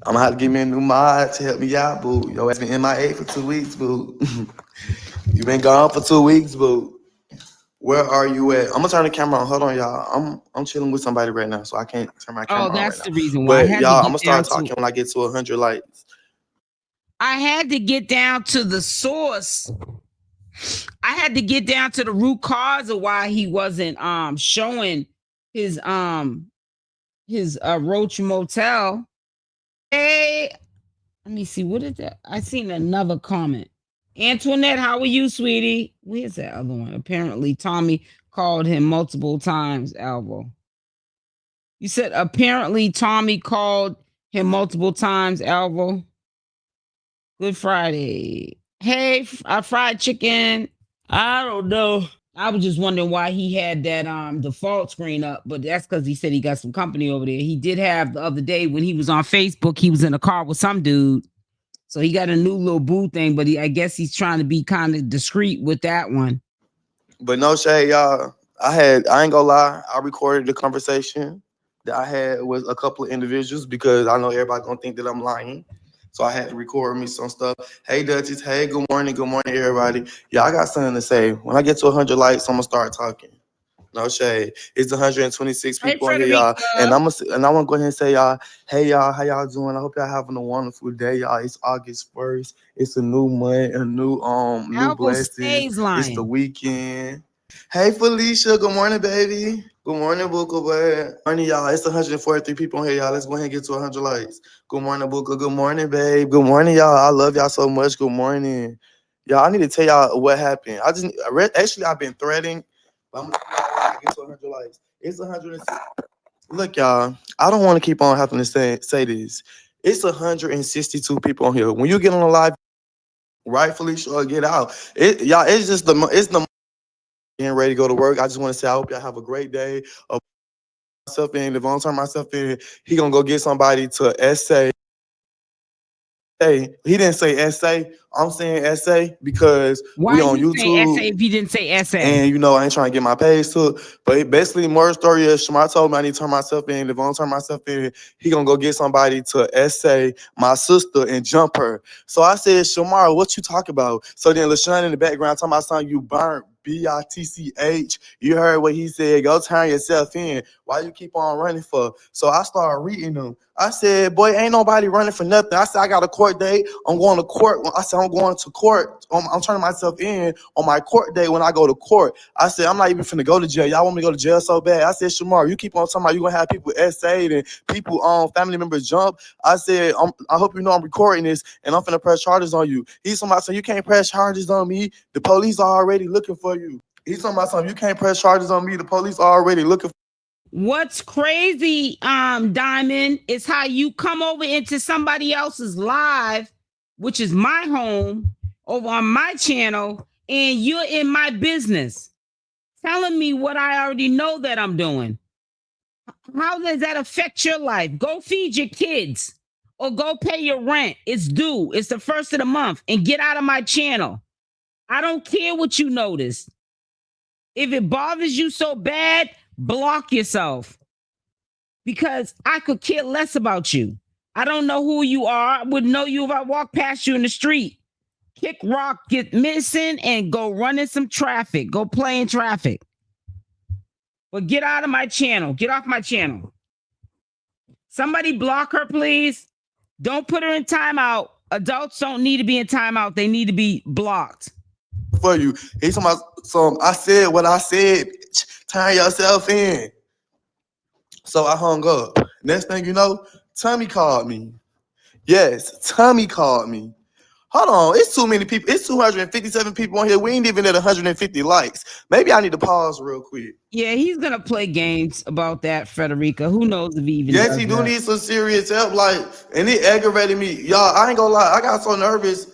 I'm gonna have to give me a new mod to help me out, boo. Yo, it's been MIA for 2 weeks, boo. You been gone for 2 weeks, boo. Where are you at? I'm gonna turn the camera on. Hold on, y'all. I'm chilling with somebody right now, so I can't turn my Oh, camera on right that's now. the reason why I But had to y'all, I'm get gonna down start talking to. when I get to 100 likes. I had to get down to the source. I had to get down to the root cause of why he wasn't showing his Roach Motel. Hey, let me see. What is that? I seen another comment. Antoinette, how are you, sweetie? Where's that other one? Apparently, Tommy called him multiple times, Alvo. You said apparently Tommy called him multiple times, Alvo. Good Friday. Hey, fried chicken. I don't know. I was just wondering why he had that default screen up, but that's because he said he got some company over there. He did have the other day when he was on Facebook, he was in a car with some dude. So he got a new little boo thing, but I guess he's trying to be kind of discreet with that one. But no shade, y'all. I ain't gonna lie, I recorded the conversation that I had with a couple of individuals because I know everybody gonna think that I'm lying. So I had to record me some stuff. Hey Duchess, hey, good morning, everybody. Yeah, I got something to say. When I get to 100 likes, I'm gonna start talking. No shade. It's 126 people in here, y'all. And I want to go ahead and say, y'all, hey y'all, how y'all doing? I hope y'all having a wonderful day, y'all. It's August 1st. It's a new month, a new blessings. It's the weekend. Hey Felicia, good morning, baby. Good morning, Booker. Good morning, y'all. It's 143 people in here, y'all. Let's go ahead and get to 100 likes. Good morning, Booker. Good morning, babe. Good morning, y'all. I love y'all so much. Good morning. Y'all, I need to tell y'all what happened. Actually, I've been threading. But I'm gonna get to 100 likes. It's 106. Look, y'all, I don't want to keep on having to say this. It's 162 people on here. When you get on a live, rightfully sure, get out. Y'all, it's the getting ready to go to work. I just want to say I hope y'all have a great day. Myself in, if I don't turn myself in, he gonna go get somebody to essay. Hey, he didn't say essay. I'm saying essay because Why we on you say YouTube. essay if he didn't say essay? And you know, I ain't trying to get my page to, but basically, more story is Shamar told me I need to turn myself in. If I don't turn myself in, he gonna go get somebody to essay my sister and jump her. So I said, Shamar, what you talk about? So then LaShawn in the background talking about something you burnt. BITCH. You heard what he said. Go turn yourself in. Why you keep on running for? So I started reading them. I said, boy, ain't nobody running for nothing. I said, I got a court date. I'm going to court. I said, I'm going to court. I'm turning myself in on my court day when I go to court. I said, I'm not even finna go to jail. Y'all want me to go to jail so bad? I said, Shamar, you keep on talking about you gonna have people essayed and people family members jump. I said, I hope you know I'm recording this and I'm finna press charges on you. He's talking about saying you can't press charges on me. The police are already looking for you. He's talking about something you can't press charges on me. The police are already looking for you. What's crazy, Diamond, is how you come over into somebody else's live, which is my home, over on my channel, and you're in my business, telling me what I already know that I'm doing. How does that affect your life? Go feed your kids or go pay your rent. It's due. It's the first of the month, and get out of my channel. I don't care what you notice. If it bothers you so bad, block yourself. Because I could care less about you. I don't know who you are. I wouldn't know you if I walked past you in the street. Kick rock, get missing, and go run in some traffic. Go play in traffic. But get out of my channel. Get off my channel. Somebody block her, please. Don't put her in timeout. Adults don't need to be in timeout. They need to be blocked. For you. He's talking about some. I said what I said. Turn yourself in. So I hung up. Next thing you know, Tommy called me. Yes, Tommy called me. Hold on, it's too many people. It's 257 people on here. We ain't even at 150 likes. Maybe I need to pause real quick. Yeah, he's gonna play games about that, Frederica. Who knows if he even Yes, does he do that. need some serious help. Like, and it aggravated me. Y'all, I ain't gonna lie. I got so nervous.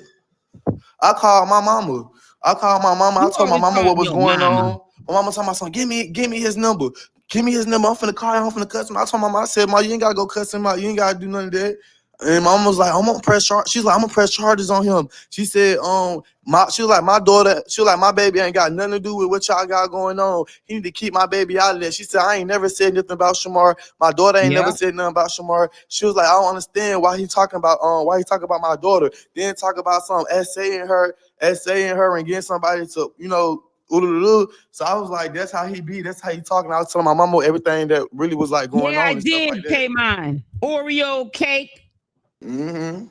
I called my mama. I told my mama what was going on. My mama told my son, give me his number. Give me his number. I'm finna call him. I'm finna cuss him. I told my mama, I said, Ma, you ain't gotta go cuss him out. You ain't gotta do none of that. And my mom was like, I'm gonna press charge. She's like, I'm gonna press charges on him. She said, she was like, my daughter, she was like, my baby ain't got nothing to do with what y'all got going on. He need to keep my baby out of there. She said, I ain't never said nothing about Shamar. My daughter ain't never said nothing about Shamar. She was like, I don't understand why he talking about my daughter. Then talk about some essaying her and getting somebody to, you know. So I was like, that's how he be. That's how he talking. I was telling my mama everything that really was like going on I and stuff like did that. pay mine. Oreo cake. Mm-hmm.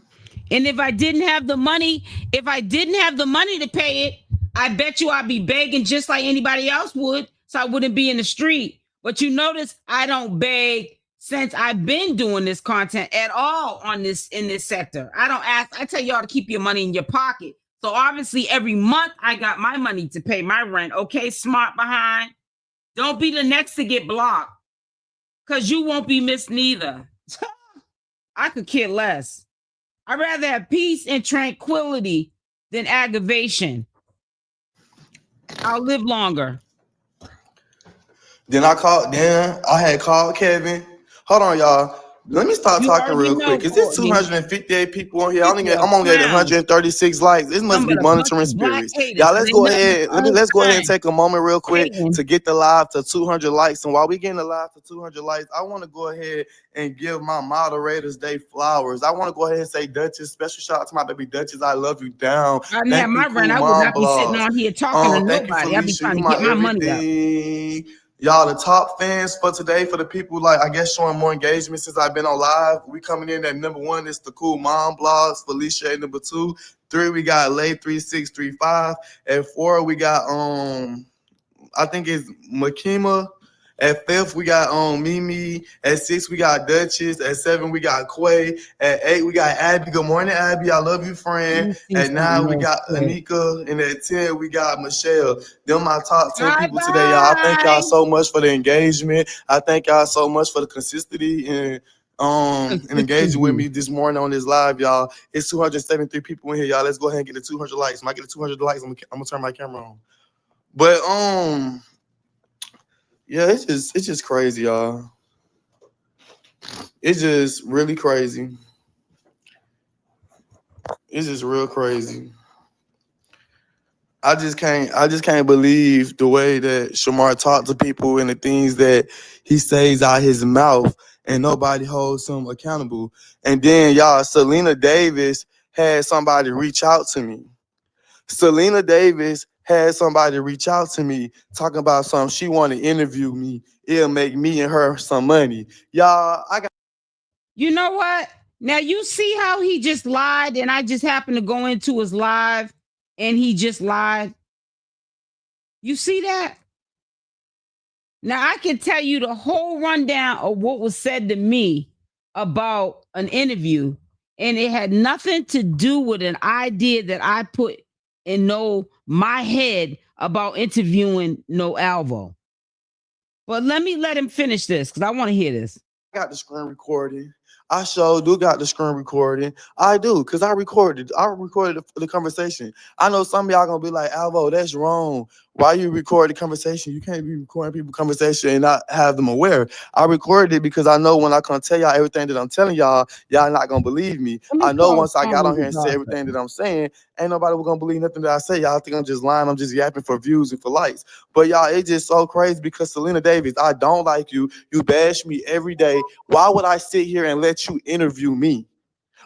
And if I didn't have the money to pay it, I bet you I'd be begging just like anybody else would. So I wouldn't be in the street. But you notice I don't beg since I've been doing this content at all in this sector. I don't ask. I tell y'all to keep your money in your pocket. So obviously every month I got my money to pay my rent. Okay, smart behind. Don't be the next to get blocked. Because you won't be missed neither. I could care less. I'd rather have peace and tranquility than aggravation. I'll live longer. Then I had called Kevin. Hold on, y'all. Let me start talking real quick. Is this 258 people on here? I'm only at 136 likes. This must be monitoring spirits. Y'all, let's go ahead. Let's go ahead and take a moment real quick to get the live to 200 likes. And while we getting the live to 200 likes, I want to go ahead and give my moderators day flowers. I want to go ahead and say Duchess. Special shout out to my baby Duchess. I love you down. I didn't have my rent. I would not be sitting on here talking to nobody. I'd be trying to get my money up. Y'all, the top fans for today, for the people like I guess showing more engagement since I've been on live. We coming in at number 1. It's the Cool Mom Blogs. Felicia at number 2. 3 we got Lay 3635. At 4 we got I think it's Makima. At 5th, we got Mimi. At 6, we got Duchess. At 7, we got Quay. At 8, we got Abby. Good morning, Abby. I love you, friend. At 9, we got Anika. And at 10, we got Michelle. Them my top 10 people today, y'all. I thank y'all so much for the engagement. I thank y'all so much for the consistency and engaging with me this morning on this live, y'all. It's 273 people in here, y'all. Let's go ahead and get the 200 likes. When I get the 200 likes, I'm gonna turn my camera on. But yeah, it's just crazy, y'all. It's just really crazy. It's just real crazy. I just can't believe the way that Shamar talked to people and the things that he says out his mouth, and nobody holds him accountable. And then y'all, Selena Davis had somebody reach out to me. Selena Davis had somebody reach out to me talking about something. She want to interview me. It'll make me and her some money. Y'all, You know what? Now you see how he just lied, and I just happened to go into his live and he just lied. You see that? Now I can tell you the whole rundown of what was said to me about an interview, and it had nothing to do with an idea that I put in my head about interviewing Alvo. But let him finish this because I want to hear this. I got the screen recording. I sure do got the screen recording. I do, because I recorded the conversation. I know some of y'all gonna be like, Alvo, that's wrong. Why you record the conversation? You can't be recording people's conversation and not have them aware. I recorded it because I know when I come tell y'all everything that I'm telling y'all, y'all not gonna believe me. I know once I got on here and said everything that I'm saying, ain't nobody gonna believe nothing that I say. Y'all think I'm just lying. I'm just yapping for views and for likes. But y'all, it's just so crazy because Selena Davis, I don't like you. You bash me every day. Why would I sit here and let you interview me?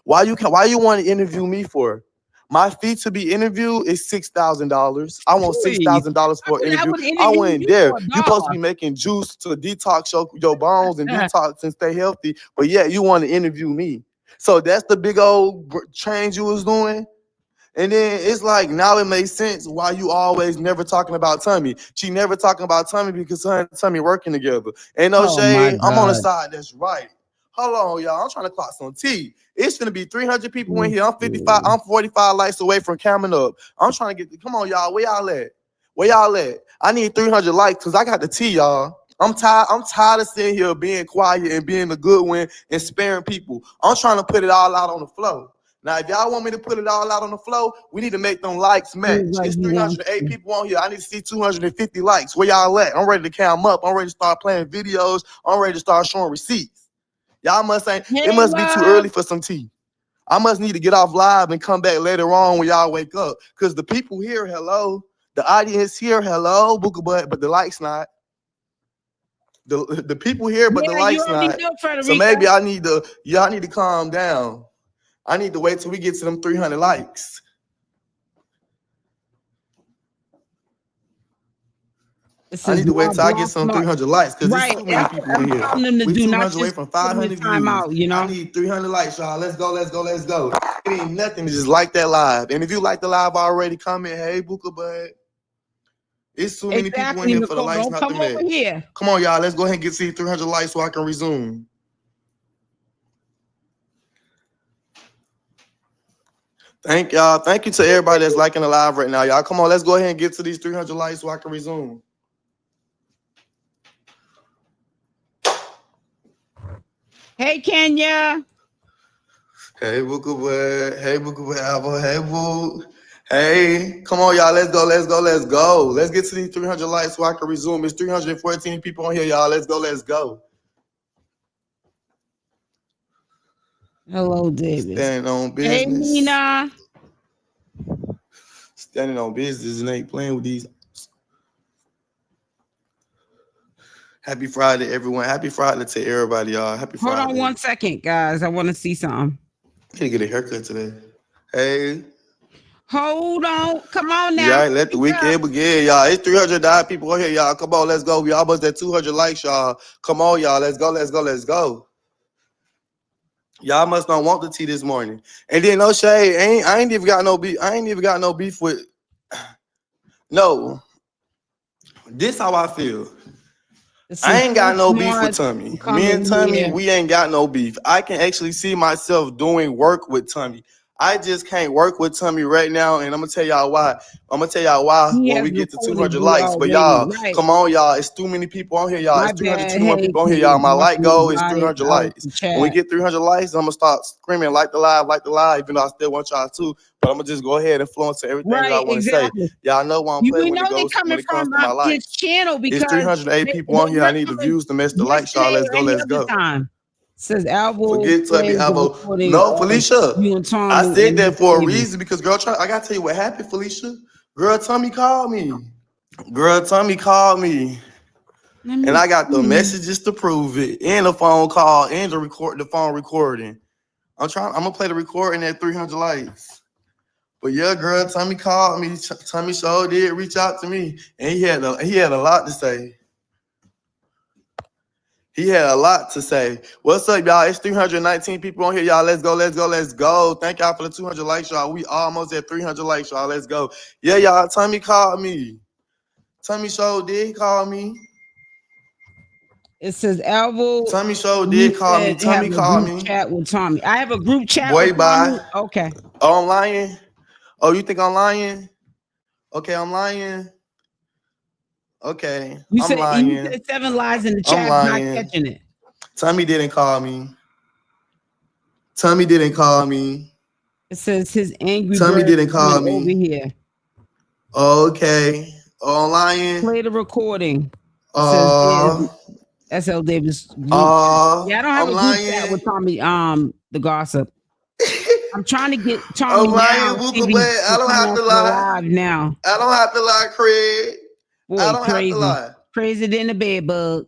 Why you want to interview me for? My fee to be interviewed is $6,000. I want $6,000 for an interview. I wouldn't dare. You're supposed to be making juice to detox your bones and detox and stay healthy. But yeah, you want to interview me. So that's the big old change you was doing. And then it's like, now it makes sense why you always never talking about Tommy. She never talking about Tommy because her and Tommy working together. Ain't no shade. I'm on the side that's right. Hold on, y'all. I'm trying to clock some tea. It's gonna be 300 people in here. I'm 55. I'm 45 likes away from coming up. I'm trying to get. Come on, y'all. Where y'all at? Where y'all at? I need 300 likes because I got the tea, y'all. I'm tired of sitting here being quiet and being the good one and sparing people. I'm trying to put it all out on the floor. Now, if y'all want me to put it all out on the floor, we need to make them likes match. It's 308 people on here. I need to see 250 likes. Where y'all at? I'm ready to count them up. I'm ready to start playing videos. I'm ready to start showing receipts. Y'all must say it must be too early for some tea. I must need to get off live and come back later on when y'all wake up. Because the people here, hello. The audience here, hello, Booker Butt, but the likes not. The people here, but the Yeah, you likes already not. know, Frederica. So maybe y'all need to calm down. I need to wait till we get to them 300 likes. I need to wait till I get some 300 likes because there's so many people in here. We 200 away from 500 views. Out, you know? I need 300 likes, y'all. Let's go, let's go, let's go. It ain't nothing to just like that live. And if you like the live already, comment, hey, Booker Bud. It's too many people in here for the likes not to match. Come on, y'all. Let's go ahead and get 300 likes so I can resume. Thank y'all. Thank you to everybody that's liking the live right now, y'all. Come on, let's go ahead and get to these 300 likes so I can resume. Hey, Kenya. Hey, Booker Bud. Hey, Booker Bud. Alvo. Hey, Boo. Hey, come on, y'all. Let's go, let's go, let's go. Let's get to these 300 likes so I can resume. It's 314 people on here, y'all. Let's go, let's go. Hello, David. Standing on business. Hey, Nina. Standing on business and ain't playing with these. Happy Friday, everyone. Happy Friday to everybody, y'all. Happy Friday. Hold on 1 second, guys. I want to see something. I need to get a haircut today. Hey. Hold on. Come on now. Yeah, let the weekend begin, y'all. It's 309 people on here, y'all. Come on, let's go. We almost at 200 likes, y'all. Come on, y'all. Let's go, let's go, let's go. Y'all must not want the tea this morning. And then no shade. I ain't even got no beef. I ain't even got no beef with. No. This how I feel. I ain't got no beef with Tommy. Me and Tommy, we ain't got no beef. I can actually see myself doing work with Tommy. I just can't work with Tommy right now, and I'm gonna tell y'all why. I'm gonna tell y'all why when we get to 200 likes. But y'all, come on, y'all. It's too many people on here, y'all. It's 321 people on here, y'all. My like goal is 300 likes. When we get 300 likes, I'm gonna start screaming like the live, even though I still want y'all to. But I'm gonna just go ahead and influence everything I want to say. Y'all know why I'm playing when it comes to my likes. It's 308 people on here. I need the views to match the likes, y'all. Let's go, let's go. Says Alvo. Forget Tubby Alvo. No, Felicia. I said that for a reason because girl, I gotta tell you what happened, Felicia. Girl, Tommy called me. And I got the messages to prove it, and the phone call, and the phone recording. I'm gonna play the recording at 300 likes. But yeah, girl, Tommy called me. Tommy sure did reach out to me, and he had a lot to say. He had a lot to say. What's up, y'all? It's 319 people on here, y'all. Let's go, let's go, let's go. Thank y'all for the 200 likes, y'all. We almost at 300 likes, y'all. Let's go. Yeah, y'all. Tommy called me. Tommy show did call me. It says Alvo. Tommy show did call me. Tommy called me. Chat with Tommy. I have a group chat. Boy, with bye. Tommy. Okay. Oh, I'm lying. Oh, you think I'm lying? Okay, I'm lying. Okay, you said 7 lies in the chat. I'm not catching it. Tommy didn't call me. Tommy didn't call me. It says his angry. Tommy didn't call me. Over here. Okay. Oh, I'm lying. Play the recording. Says SL Davis. Yeah, I don't have a group chat with Tommy. The gossip. I'm trying to get Tommy. I'm lying, Booker, but I don't have to lie. Now. I don't have to lie, Craig. Boy, I don't have to lie. Crazy than a bed bug.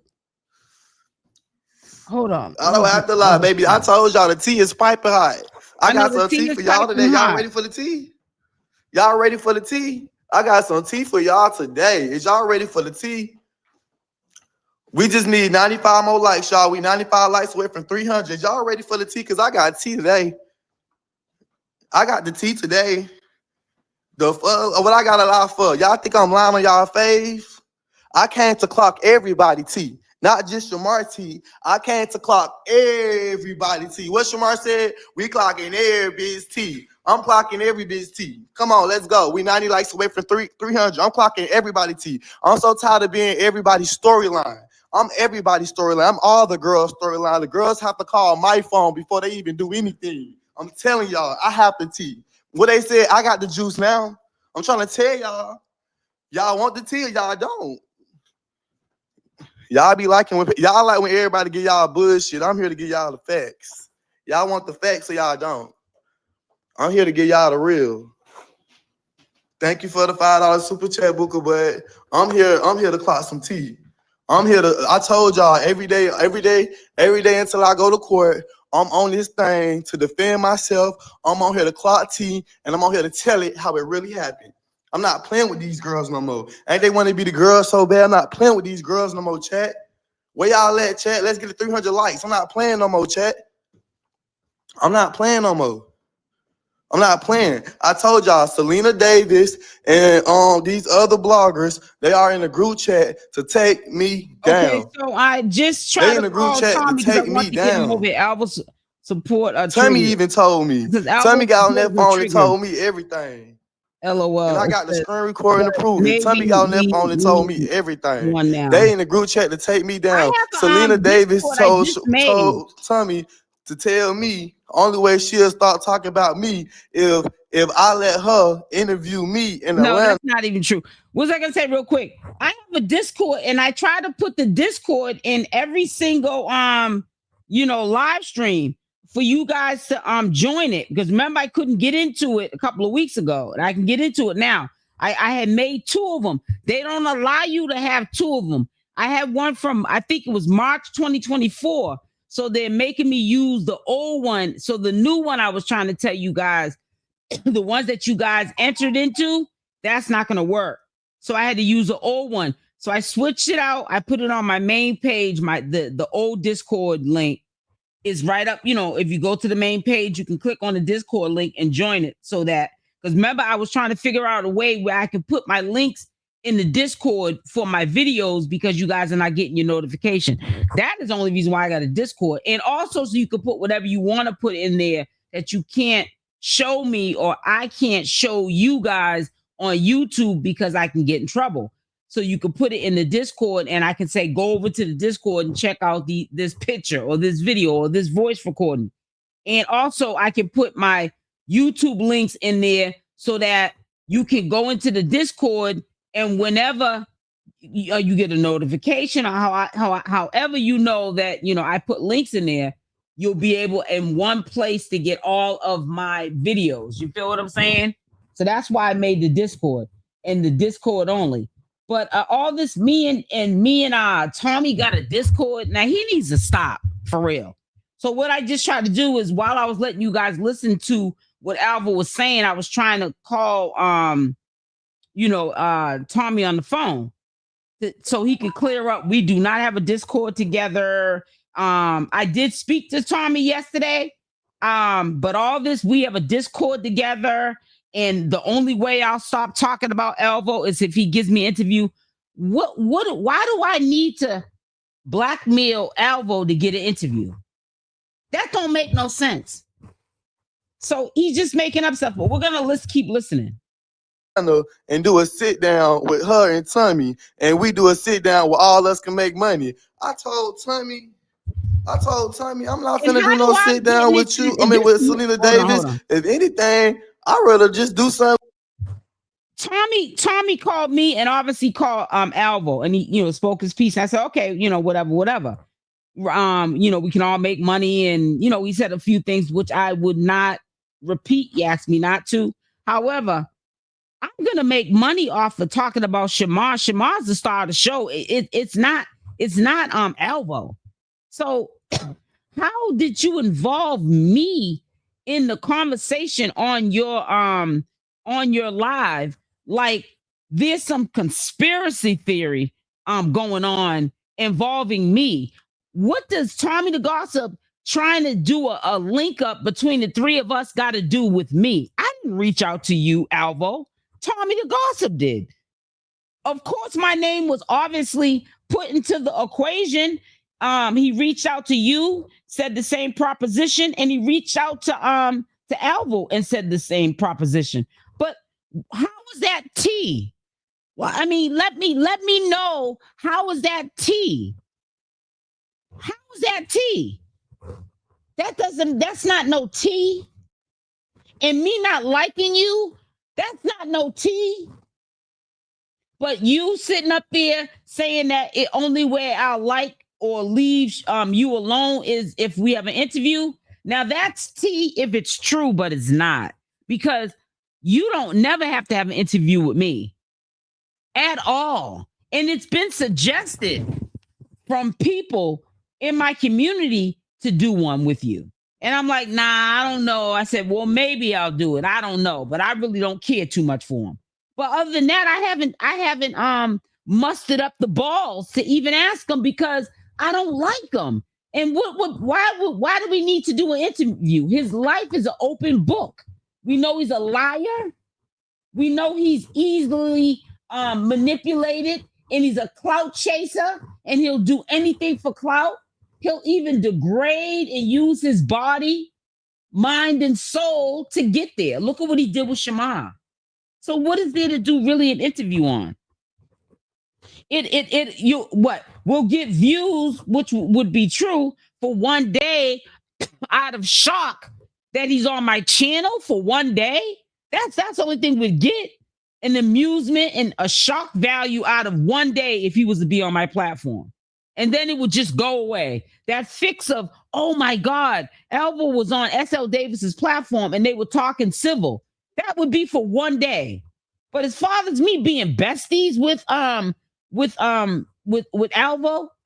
Hold on. I don't have to lie, baby. I told y'all the tea is piping hot. I got some tea for y'all today. Y'all ready for the tea? Y'all ready for the tea? I got some tea for y'all today. Is y'all ready for the tea? We just need 95 more likes, y'all. We 95 likes away from 300. Y'all ready for the tea? Because I got tea today. I got the tea today. What I got a lie for? Y'all think I'm lying on y'all fave? I came to clock everybody tea. Not just Shamar tea. I came to clock everybody tea. What Shamar said? We clocking every bitch tea. I'm clocking every bitch tea. Come on, let's go. We 90 likes away from 300. I'm clocking everybody tea. I'm so tired of being everybody's storyline. I'm everybody's storyline. I'm all the girls' storyline. The girls have to call my phone before they even do anything. I'm telling y'all, I have the tea. What they said, I got the juice now. I'm trying to tell y'all. Y'all want the tea or y'all don't. Y'all be liking when y'all like when everybody give y'all bullshit. I'm here to give y'all the facts. Y'all want the facts or y'all don't. I'm here to get y'all the real. Thank you for the $5 super chat, Booker, but I'm here to clock some tea. I told y'all every day until I go to court, I'm on this thing to defend myself. I'm on here to clock tea, and I'm on here to tell it how it really happened. I'm not playing with these girls no more. Ain't they want to be the girls so bad? I'm not playing with these girls no more, chat. Where y'all at, chat? Let's get to 300 likes. I'm not playing no more, chat. I'm not playing no more. I'm not playing. I told y'all, Selena Davis and these other bloggers, they are in the group chat to take me down. Okay, so I just tried in to the group call chat Tommy to because I take want me to get him down. over Alvo's support. Tommy even told me. Tommy got on that phone and told me everything. LOL. And I got the screen recording to prove it. Tommy got on that phone and told me everything. They in the group chat to take me down. Selena Davis told Tommy to tell me only way she'll start talking about me if I let her interview me in Atlanta. No, that's not even true. What was I gonna say real quick? I have a Discord and I try to put the Discord in every single live stream for you guys to join it, because remember I couldn't get into it a couple of weeks ago and I can get into it now. I had made 2 of them. They don't allow you to have 2 of them. I had one from I think it was March 2024. So they're making me use the old one. So the new one I was trying to tell you guys, the ones that you guys entered into, that's not going to work. So I had to use the old one. So I switched it out. I put it on my main page. The old Discord link is right up. If you go to the main page, you can click on the Discord link and join it. So that, because remember, I was trying to figure out a way where I could put my links in the Discord for my videos because you guys are not getting your notification. That is the only reason why I got a Discord. And also so you can put whatever you want to put in there that you can't show me or I can't show you guys on YouTube because I can get in trouble. So you can put it in the Discord and I can say, go over to the Discord and check out this picture or this video or this voice recording. And also I can put my YouTube links in there so that you can go into the Discord and whenever you get a notification or however that I put links in there, you'll be able in one place to get all of my videos. You feel what I'm saying? So that's why I made the Discord and the Discord only. But all this me and Tommy got a Discord. Now he needs to stop for real. So what I just tried to do is while I was letting you guys listen to what Alvo was saying, I was trying to call Tommy on the phone so he could clear up. We do not have a Discord together. I did speak to Tommy yesterday. But all this, we have a Discord together. And the only way I'll stop talking about Alvo is if he gives me an interview. Why do I need to blackmail Alvo to get an interview? That don't make no sense. So he's just making up stuff, but we're gonna keep listening. And do a sit down with her and Tommy, and we do a sit down where all us can make money. I told Tommy, I'm not finna do no sit down with you. With Selena Davis. If anything, I'd rather just do something. Tommy called me and obviously called Alvo, and he spoke his piece. I said, okay, whatever. We can all make money, and he said a few things which I would not repeat. He asked me not to. However, I'm gonna make money off of talking about Shamar. Shamar's the star of the show. It's not Alvo. So how did you involve me in the conversation on your live? Like there's some conspiracy theory going on involving me. What does Tommy the Gossip trying to do a link up between the 3 of us got to do with me? I didn't reach out to you, Alvo. Tommy the Gossip did. Of course, my name was obviously put into the equation. He reached out to you, said the same proposition, and he reached out to Alvo and said the same proposition. But how is that tea? Well, I mean, let me know, how is that tea? How is that tea? That's not no tea. And me not liking you, that's not no tea. But you sitting up there saying that it only way I'll like or leave you alone is if we have an interview. Now that's tea if it's true, but it's not. because you don't never have to have an interview with me at all. And it's been suggested from people in my community to do one with you. And I'm like, nah, I don't know. I said, well, maybe I'll do it. I don't know, but I really don't care too much for them. But other than that, I haven't mustered up the balls to even ask them because I don't like them. And why do we need to do an interview? His life is an open book. We know he's a liar. We know he's easily manipulated, and he's a clout chaser, and he'll do anything for clout. He'll even degrade and use his body, mind, and soul to get there. Look at what he did with Shamar. So what is there to do really an interview on? We'll get views, which would be true for one day out of shock that he's on my channel for one day. That's the only thing we'd get. An amusement and a shock value out of one day if he was to be on my platform. And then it would just go away. That fix of, oh my God, Alvo was on SL Davis's platform and they were talking civil. That would be for one day. But as far as me being besties with Alvo,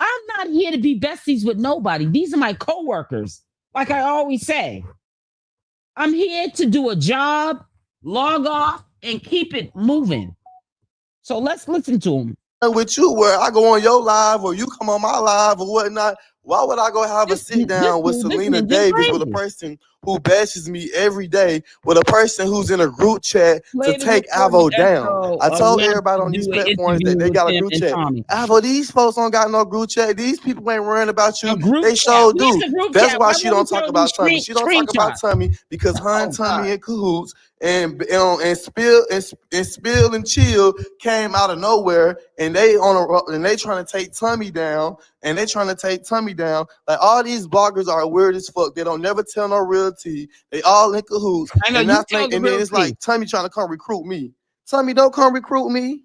I'm not here to be besties with nobody. These are my coworkers. Like I always say, I'm here to do a job, log off, and keep it moving. So let's listen to him. With you, where I go on your live or you come on my live or whatnot, why would I go have a sit down with Selena Davis, with a person who bashes me every day, with a person who's in a group chat to take Alvo down? I told everybody on these platforms that they got a group chat. Alvo, these folks don't got no group chat. These people ain't worrying about you. They sure do. That's why she don't talk about Tommy. She don't talk about Tommy because her and Tommy in cahoots. And Spill and Chill came out of nowhere, and they trying to take Tommy down, Like all these bloggers are weird as fuck. They don't never tell no real tea. They all in cahoots. I know, and then it's like Tommy trying to come recruit me. Tommy, don't come recruit me.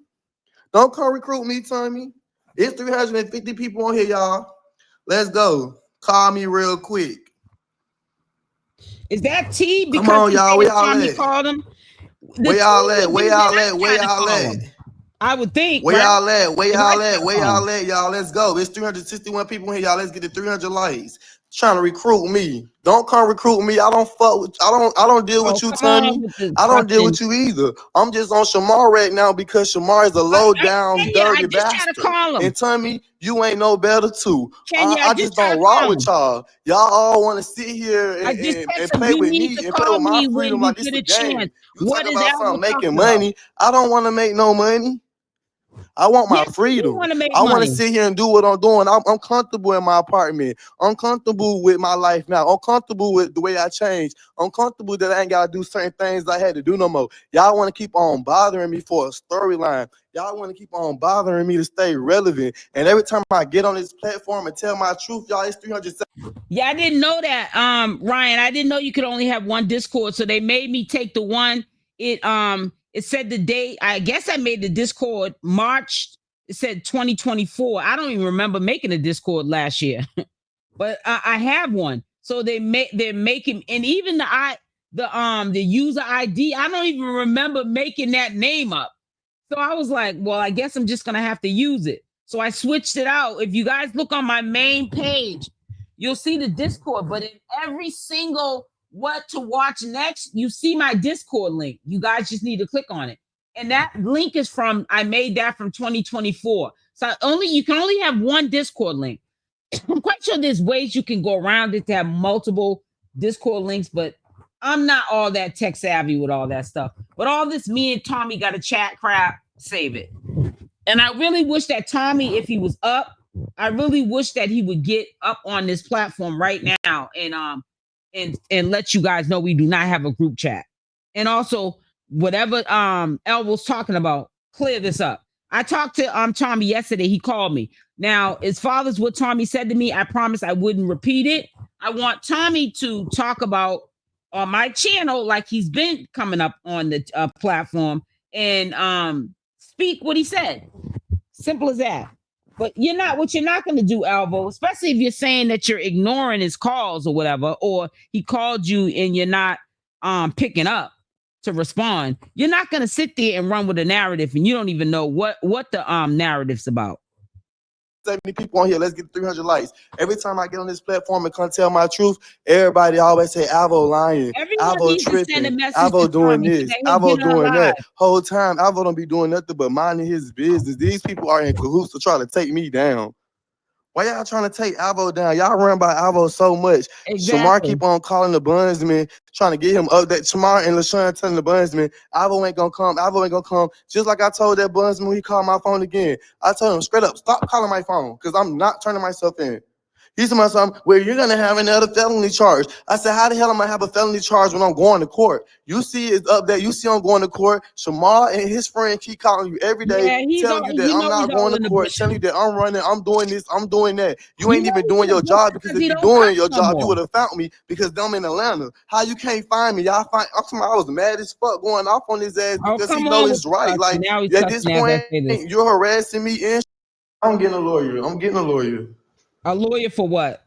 Don't come recruit me, Tommy. It's 350 people on here, y'all. Let's go. Call me real quick. Is that T? Come on, y'all. Where y'all at? Called him. Where y'all at? Where y'all at? Where y'all at? I would think. Where y'all at? Where y'all at? Where y'all at? Y'all, let's go. It's 361 people here, y'all. Let's get to 300 likes. Trying to recruit me. Don't come recruit me. I don't fuck with. I don't deal with you, Tommy. I don't deal with you either. I'm just on Shamar right now because Shamar is a low down, dirty bastard. And Tommy, you ain't no better too. I just don't roll with y'all. Y'all all want to sit here and play with me and play with my freedom like this is a game. You talk about something making money. I don't want to make no money. I want my freedom. I want to sit here and do what I'm doing. I'm comfortable in my apartment. I'm comfortable with my life now. I'm comfortable with the way I changed. I'm comfortable that I ain't got to do certain things I had to do no more. Y'all want to keep on bothering me for a storyline. Y'all want to keep on bothering me to stay relevant. And every time I get on this platform and tell my truth, y'all, it's 307. Yeah, I didn't know that, Ryan. I didn't know you could only have one Discord. So they made me take the one. It said the date. I guess I made the Discord March. It said 2024. I don't even remember making a Discord last year, but I have one. So they're making, and even the user ID. I don't even remember making that name up. So I was like, well, I guess I'm just gonna have to use it. So I switched it out. If you guys look on my main page, you'll see the Discord. But in every single what to watch next, you see my Discord link. You guys just need to click on it. And that link is I made that from 2024. So you can only have one Discord link. I'm quite sure there's ways you can go around it to have multiple Discord links, but I'm not all that tech savvy with all that stuff. But all this, me and Tommy got a chat crap, save it. And I really wish that Tommy, if he was up, I really wish that he would get up on this platform right now and let you guys know we do not have a group chat. And also, whatever Alvo's talking about, clear this up. I talked to Tommy yesterday. He called me. Now, as far as what Tommy said to me, I promised I wouldn't repeat it. I want Tommy to talk about on my channel, like he's been coming up on the platform, and speak what he said. Simple as that. But what you're not going to do, Alvo, especially if you're saying that you're ignoring his calls or whatever, or he called you and you're not picking up. to respond. You're not gonna sit there and run with a narrative and you don't even know what the narrative's about. 70 people on here. Let's get 300 likes. Every time I get on this platform and come tell my truth, everybody always say Alvo lying, Everyone Alvo needs to send a tripping, message Alvo to doing Tommy so this, that he'll Alvo get on doing that. live. Whole time, Alvo don't be doing nothing but minding his business. These people are in cahoots to try to take me down. Why y'all trying to take Alvo down? Y'all run by Alvo so much. Shamar Exactly. keep on calling the bondsman, trying to get him up. That Shamar and LaShawn telling the bondsman, Alvo ain't gonna come. Alvo ain't gonna come. Just like I told that bondsman when he called my phone again. I told him straight up, stop calling my phone, because I'm not turning myself in. He said, something, well, you're going to have another felony charge. I said, how the hell am I going to have a felony charge when I'm going to court? You see it's up there. You see I'm going to court. Shamar and his friend keep calling you every day, telling you that I'm not going to court, telling you that I'm running, I'm doing this, I'm doing that. You ain't even doing your job, because if you're doing your job, you would have found me, because I'm in Atlanta. How you can't find me? Y'all find, I was mad as fuck going off on his ass because he know it's right. Like, at this point, you're harassing me and I'm getting a lawyer. I'm getting a lawyer. A lawyer for what?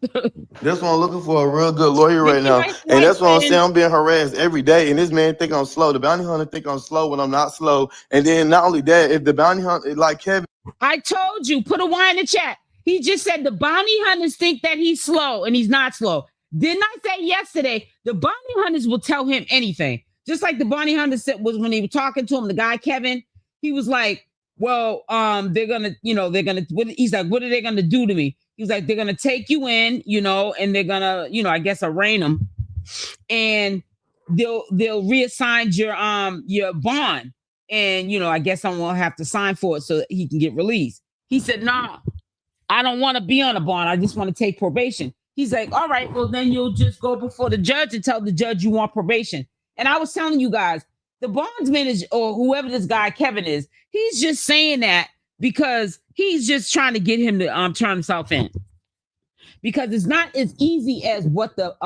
That's what I'm looking for, a real good lawyer right now. And that's what I'm saying. I'm being harassed every day. And this man think I'm slow. The bounty hunter think I'm slow when I'm not slow. And then not only that, if the bounty hunter, like Kevin. I told you, put a Y in the chat. He just said the bounty hunters think that he's slow and he's not slow. Didn't I say yesterday, the bounty hunters will tell him anything? Just like the bounty hunter said was when he was talking to him, the guy, Kevin, he was like, well, they're gonna, he's like, what are they gonna do to me? He's like, they're gonna take you in, and they're gonna, I guess arraign them, and they'll reassign your bond, and I guess I'm gonna have to sign for it so that he can get released. He said, nah, I don't want to be on a bond. I just want to take probation. He's like, all right, well then you'll just go before the judge and tell the judge you want probation. And I was telling you guys, the bondsman is, or whoever this guy Kevin is, he's just saying that because he's just trying to get him to turn himself in. Because it's not as easy as what the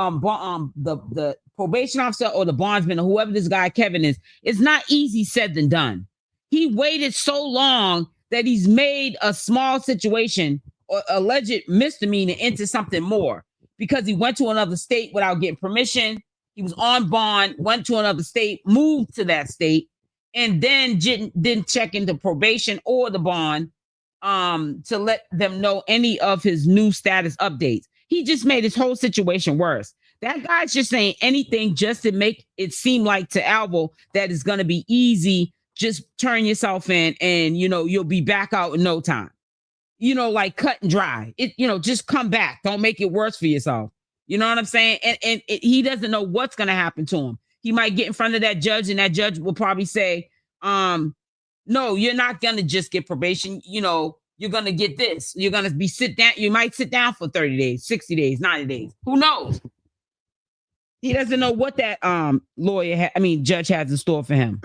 probation officer or the bondsman or whoever this guy Kevin is. It's not easy said than done. He waited so long that he's made a small situation or alleged misdemeanor into something more, because he went to another state without getting permission. He was on bond, went to another state, moved to that state, and then didn't check into probation or the bond to let them know any of his new status updates. He just made his whole situation worse. That guy's just saying anything just to make it seem like to Alvo that it's going to be easy. Just turn yourself in and, you'll be back out in no time. Like cut and dry. Just come back. Don't make it worse for yourself. You know what I'm saying? And he doesn't know what's going to happen to him. He might get in front of that judge and that judge will probably say, no, you're not going to just get probation. You're going to get this. You're going to be sit down. You might sit down for 30 days, 60 days, 90 days. Who knows? He doesn't know what that judge has in store for him.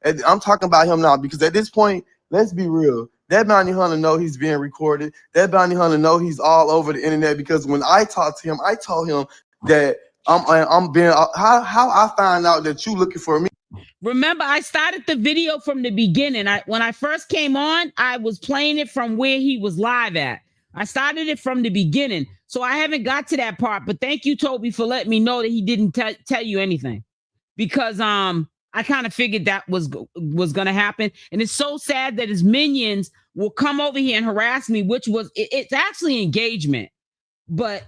I'm talking about him now because at this point, let's be real. That bounty hunter know he's being recorded. That bounty hunter know he's all over the internet, because when I talked to him, I told him that I'm being how I find out that you looking for me. Remember, I started the video from the beginning. When I first came on, I was playing it from where he was live at. I started it from the beginning. So I haven't got to that part, but thank you, Toby, for letting me know that he didn't tell you anything, because I kind of figured that was going to happen. And it's so sad that his minions will come over here and harass me, which it's actually engagement. But,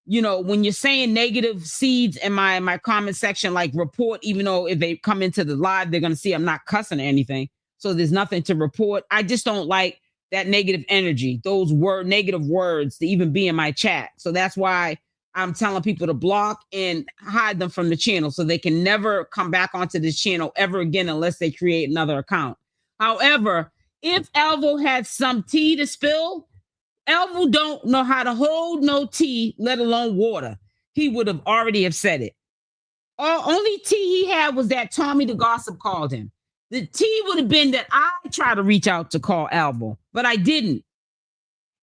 when you're saying negative seeds in my comment section, like report, even though if they come into the live, they're going to see I'm not cussing or anything. So there's nothing to report. I just don't like that negative energy, those negative words to even be in my chat. So that's why I'm telling people to block and hide them from the channel so they can never come back onto this channel ever again unless they create another account. However, if Alvo had some tea to spill, Alvo don't know how to hold no tea, let alone water. He would have already have said it. Only tea he had was that Tommy the Gossip called him. The tea would have been that I tried to reach out to call Alvo, but I didn't.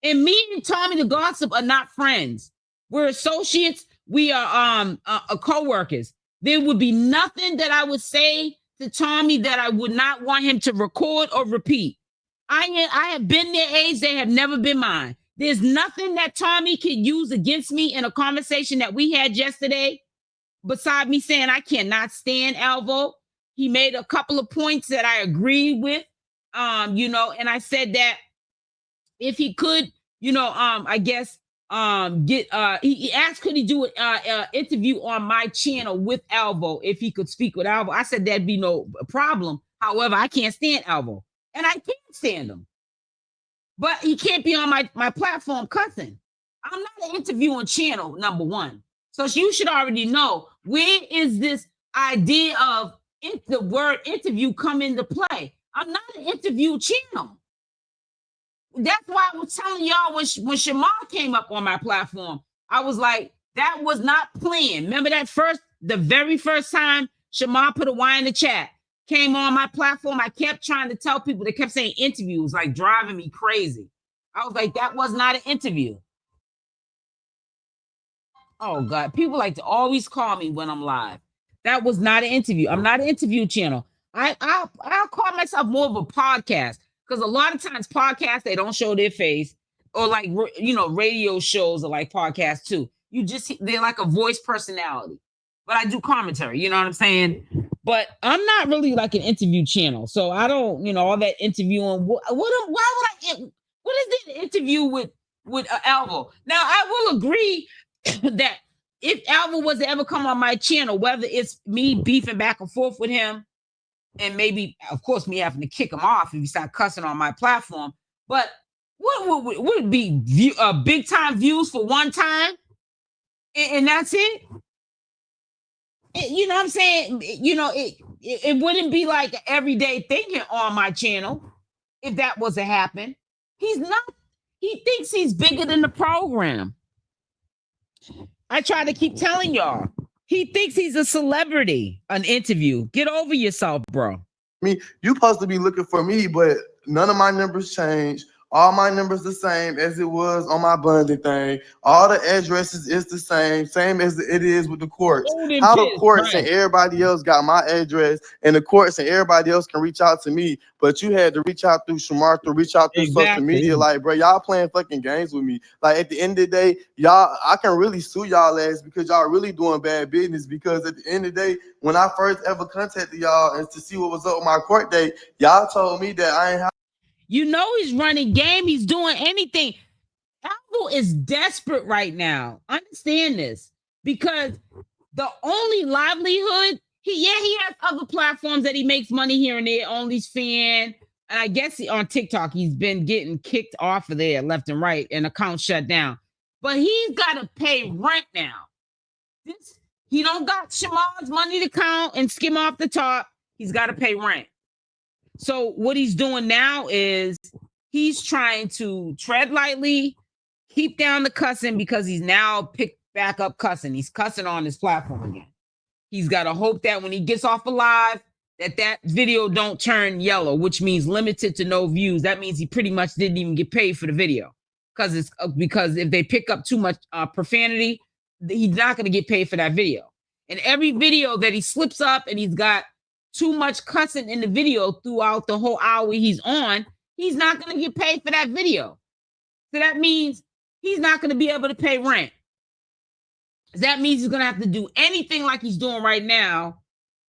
And me and Tommy the Gossip are not friends. We're associates. We are co-workers. There would be nothing that I would say to Tommy that I would not want him to record or repeat. I have been their age. They have never been mine. There's nothing that Tommy could use against me in a conversation that we had yesterday, beside me saying I cannot stand Alvo. he made a couple of points that I agree with. You know, and I said that if he could, you know, I guess get he asked could he do an interview on my channel with Alvo if he could speak with Alvo. I said that'd be no problem. However, I can't stand Alvo, and I can't stand him. But he can't be on my platform cussing. I'm not an interviewing channel, number one. So you should already know where is this idea of the word interview come into play. I'm not an interview channel. That's why I was telling y'all when Shamar came up on my platform, I was like, that was not planned. Remember the very first time Shamar put a Y in the chat, came on my platform, I kept trying to tell people, they kept saying interviews, like driving me crazy. I was like, that was not an interview. Oh God, people like to always call me when I'm live. That was not an interview. I'm not an interview channel. I'll call myself more of a podcast, because a lot of times podcasts, they don't show their face, or like, you know, radio shows are like podcasts too. They're like a voice personality, but I do commentary, you know what I'm saying? But I'm not really like an interview channel. So I don't, you know, all that interviewing. What is the interview with Alvo? Now I will agree that if Alvo was to ever come on my channel, whether it's me beefing back and forth with him, and maybe, of course, me having to kick him off if he start cussing on my platform, but what would be big time views for one time, and that's it? You know what I'm saying? You know, it wouldn't be like an everyday thing on my channel if that was to happen. He's not. He thinks he's bigger than the program. I try to keep telling y'all. He thinks he's a celebrity. An interview. Get over yourself, bro. I mean, you supposed to be looking for me, but none of my numbers changed. All my numbers the same as it was on my bundle thing. All the addresses is the same as it is with the courts. How the courts and everybody else got my address, and the courts and everybody else can reach out to me, but you had to reach out through Shamar, to reach out through social media. Like, bro, y'all playing fucking games with me. Like, at the end of the day, y'all, I can really sue y'all ass because y'all really doing bad business. Because at the end of the day, when I first ever contacted y'all and to see what was up with my court date, y'all told me that I ain't have. You know he's running game. He's doing anything. Alvo is desperate right now. Understand this, because the only livelihood he has other platforms that he makes money here and there. OnlyFans, and I guess on TikTok he's been getting kicked off of there left and right, and accounts shut down. But he's got to pay rent now. He don't got Shamar's money to count and skim off the top. He's got to pay rent. So what he's doing now is he's trying to tread lightly, keep down the cussing, because he's now picked back up cussing. He's cussing on his platform again. He's got to hope that when he gets off alive, that video don't turn yellow, which means limited to no views. That means he pretty much didn't even get paid for the video, because if they pick up too much profanity, he's not going to get paid for that video. And every video that he slips up and he's got too much cussing in the video throughout the whole hour he's on, he's not going to get paid for that video. So that means he's not going to be able to pay rent. That means he's going to have to do anything like he's doing right now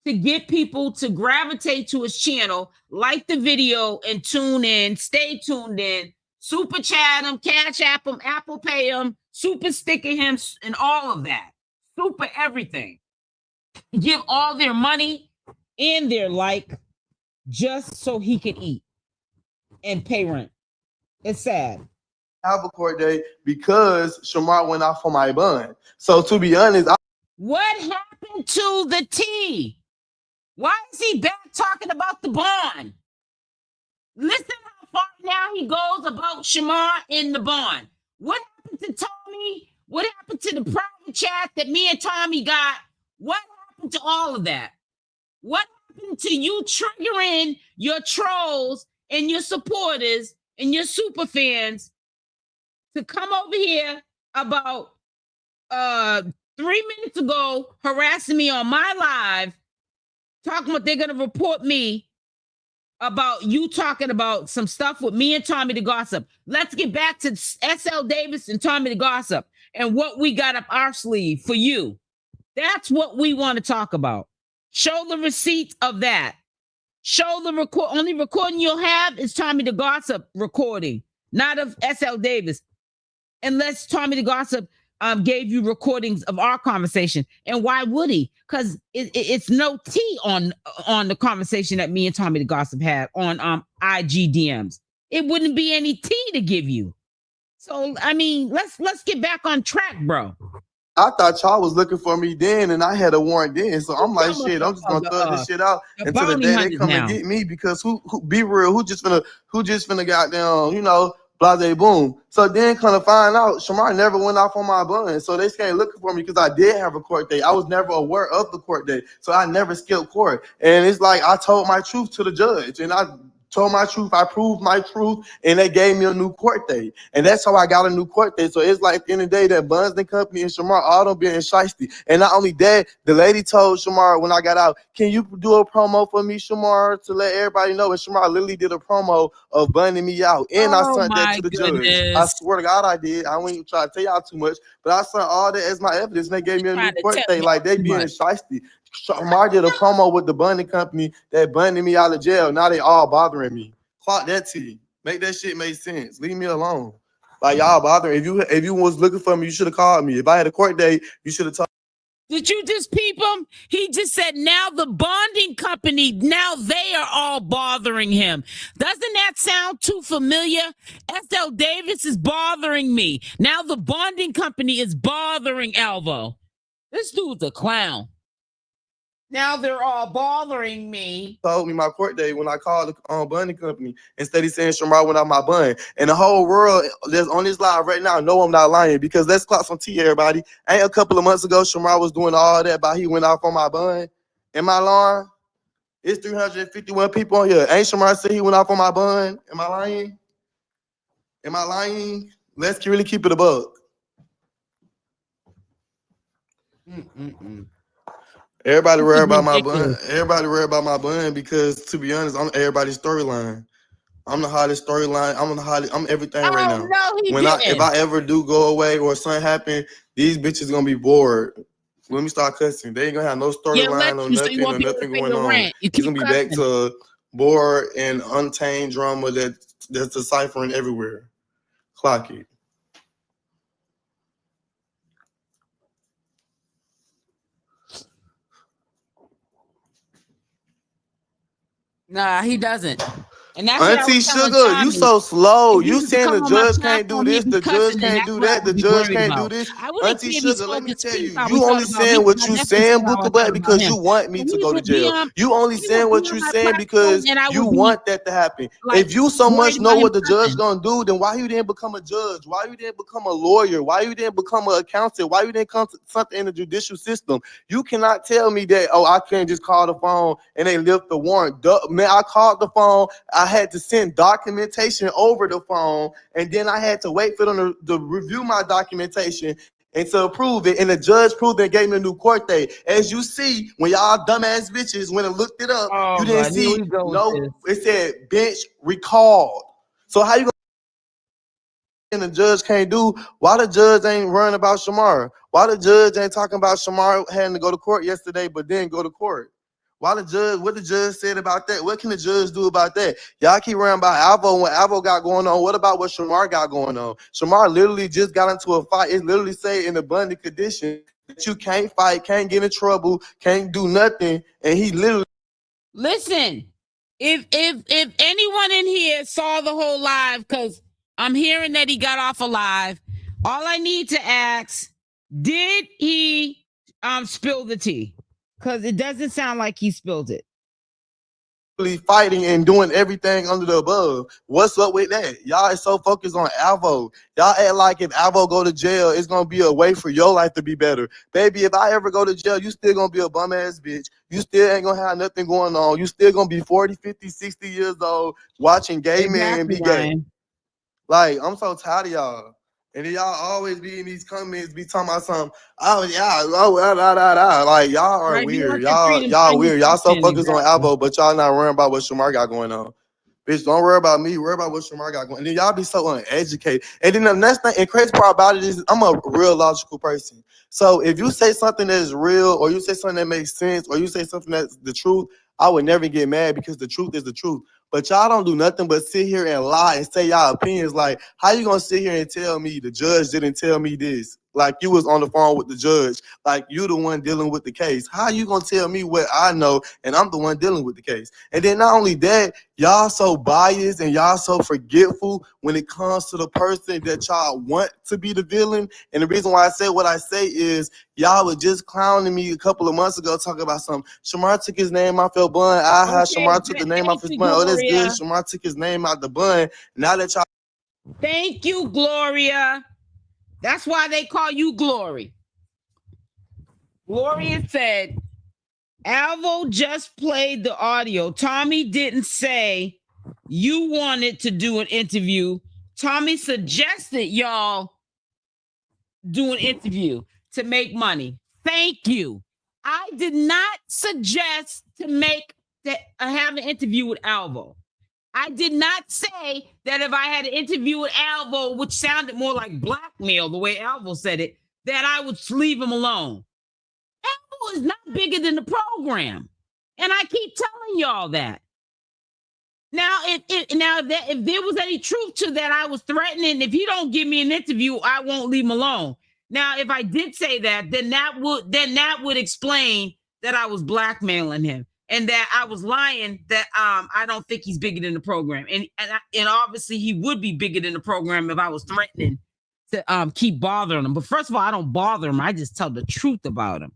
to get people to gravitate to his channel, like the video, and tune in, stay tuned in, super chat him, cash app him, Apple Pay him, super sticker him, and all of that. Super everything. Give all their money and their like, just so he can eat and pay rent. It's sad. Have a court date because Shamar went off on my bun. So to be honest, what happened to the tea? Why is he back talking about the bond? Listen how far now he goes about Shamar in the bond. What happened to Tommy? What happened to the private chat that me and Tommy got? What happened to all of that? What happened to you triggering your trolls and your supporters and your super fans to come over here about 3 minutes ago, harassing me on my live, talking about they're gonna report me about you talking about some stuff with me and Tommy the Gossip. Let's get back to SL Davis and Tommy the Gossip and what we got up our sleeve for you. That's what we want to talk about. Show the receipts of that. Show the only recording you'll have is 𝗪𝗪𝗧𝗧 recording, not of SL Davis. Unless 𝗪𝗪𝗧𝗧 gave you recordings of our conversation. And why would he? Because it's no tea on the conversation that me and 𝗪𝗪𝗧𝗧 had on IG DMs. It wouldn't be any tea to give you. So I mean, let's get back on track, bro. I thought y'all was looking for me then, and I had a warrant then. So I'm like, shit, I'm just gonna throw this shit out until the day they come and get me. Because who be real? Who just finna goddamn, you know, blase boom. So then kind of find out, Shamar never went off on my bun. So they came looking for me because I did have a court date. I was never aware of the court date, so I never skipped court. And it's like I told my truth to the judge, and I told my truth, I proved my truth, and they gave me a new court date. And that's how I got a new court date. So it's like at the end of the day that Buns & Company and Shamar all don't be in shiesty. And not only that, the lady told Shamar when I got out, can you do a promo for me, Shamar, to let everybody know? And Shamar literally did a promo of bunning me out. And I sent that to the judge. I swear to God I did. I won't even try to tell y'all too much, but I sent all that as my evidence, and they gave me a new court date. Like they being shiesty. Shamar did a promo with the Bunny Company that bunning me out of jail. Now they all bothering me. Clock that tea. Make that shit make sense. Leave me alone. Like y'all bothering. If you was looking for me, you should have called me. If I had a court date, you should have told. Did you just peep him? He just said now the bonding company, now they are all bothering him. Doesn't that sound too familiar? SL Davis is bothering me. Now the bonding company is bothering Alvo. This dude's a clown. Now they're all bothering me. Told me my court date when I called the bonding company. Instead, he's saying Shamar went out my bun. And the whole world that's on this live right now, no, I'm not lying, because let's clock some tea, everybody. Ain't a couple of months ago, Shamar was doing all that, but he went off on my bun. Am I lying? It's 351 people on here. Ain't Shamar said he went off on my bun? Am I lying? Am I lying? Let's really keep it a buck. Everybody worry about my bun. Everybody worry about my bun because, to be honest, I'm everybody's storyline. I'm the hottest storyline. I'm everything right now. No, if I ever do go away or something happen, these bitches gonna be bored. Let me start cussing. They ain't gonna have no storyline or nothing or nothing going on. It's gonna be back to bored and untamed drama that's deciphering everywhere. Clock it. Nah, he doesn't. And that's Auntie Sugar, you so slow. You saying the judge can't do this, the judge can't do that, the judge can't do this. Auntie Sugar, let me tell you, you only saying what you saying, Booker Black, because you want me to go to jail. You only saying what you saying because you want that to happen. If you so much know what the judge gonna do, then why you didn't become a judge? Why you didn't become a lawyer? Why you didn't become an accountant? Why you didn't come to something in the judicial system? You cannot tell me that, oh, I can't just call the phone and they lift the warrant. Man, I called the phone. I had to send documentation over the phone, and then I had to wait for them to review my documentation and to approve it. And the judge proved it and gave me a new court date. As you see, when y'all dumbass bitches went and looked it up, you didn't see it said bench recalled. So how you gonna and the judge can't do? Why the judge ain't worrying about Shamar? Why the judge ain't talking about Shamar having to go to court yesterday, but then go to court? Why the judge? What the judge said about that? What can the judge do about that? Y'all keep worrying about Alvo and what Alvo got going on. What about what Shamar got going on? Shamar literally just got into a fight. It literally say in abundant condition that you can't fight, can't get in trouble, can't do nothing, and he literally. Listen, if anyone in here saw the whole live, because I'm hearing that he got off a live, all I need to ask, did he spill the tea? Because it doesn't sound like he spilled it. Fighting and doing everything under the above. What's up with that? Y'all is so focused on Alvo. Y'all act like if Alvo go to jail, it's gonna be a way for your life to be better. Baby, if I ever go to jail, you still gonna be a bum ass bitch. You still ain't gonna have nothing going on. You still gonna be 40, 50, 60 years old watching gay men be gay. Like, I'm so tired of y'all. And then y'all always be in these comments, be talking about something. Oh, yeah, like y'all are weird. Y'all weird. Y'all so focused on Alvo, but y'all not worrying about what Shamar got going on. Bitch, don't worry about me. Worry about what Shamar got going. And then y'all be so uneducated. And then the next thing, and crazy part about it is I'm a real logical person. So if you say something that is real, or you say something that makes sense, or you say something that's the truth, I would never get mad because the truth is the truth. But y'all don't do nothing but sit here and lie and say y'all opinions. Like, how you gonna sit here and tell me the judge didn't tell me this? Like you was on the phone with the judge. Like you the one dealing with the case. How you gonna tell me what I know and I'm the one dealing with the case? And then not only that, y'all so biased and y'all so forgetful when it comes to the person that y'all want to be the villain. And the reason why I say what I say is y'all were just clowning me a couple of months ago talking about something. Shamar took his name off your bun. Shamar took the name off his bun. Oh, that's good. Shamar took his name out the bun. Now that y'all. Thank you, Gloria. That's why they call you Glory. Gloria said, Alvo just played the audio. Tommy didn't say you wanted to do an interview. Tommy suggested y'all do an interview to make money. Thank you. I did not suggest to have an interview with Alvo. I did not say that if I had an interview with Alvo, which sounded more like blackmail, the way Alvo said it, that I would leave him alone. Alvo is not bigger than the program. And I keep telling y'all that. Now, if there was any truth to that, I was threatening, if he don't give me an interview, I won't leave him alone. Now, if I did say that, then that would explain that I was blackmailing him. And that I was lying, that I don't think he's bigger than the program. And obviously he would be bigger than the program if I was threatening to keep bothering him. But first of all, I don't bother him. I just tell the truth about him.